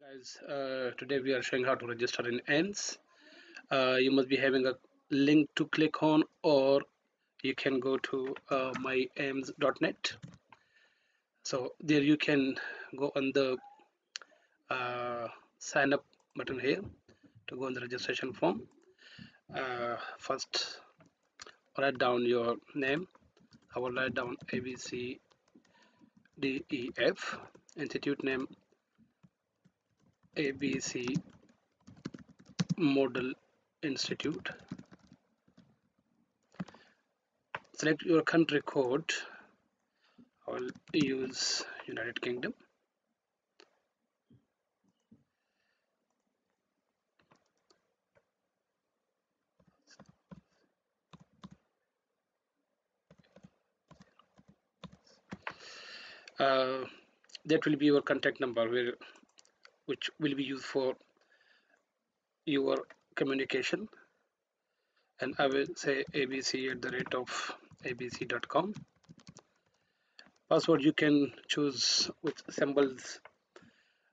Guys, today we are showing how to register in ENS. You must be having a link to click on, or you can go to myems.net. So there you can go on the sign up button here to go on the registration form. First, write down your name. I will write down ABCDEF, institute name ABC Model Institute. Select your country code. I will use United Kingdom. Uh, that will be your contact number, which will be used for your communication. And I will say abc@abc.com. Password you can choose with symbols,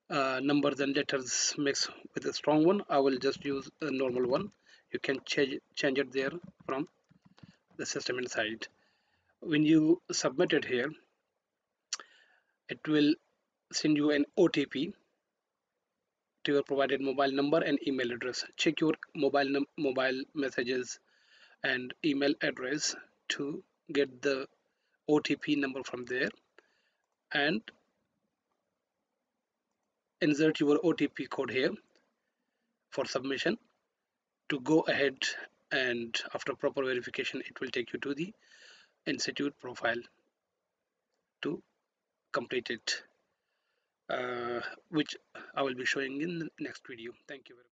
numbers and letters mixed with a strong one. I will just use a normal one. You can change it there from the system inside. When you submit it here, it will send you an OTP to your provided mobile number and email address. Check your mobile messages and email address to get the OTP number from there, and insert your OTP code here for submission to go ahead, and after proper verification it will take you to the institute profile to complete it, which I will be showing in the next video. Thank you very much.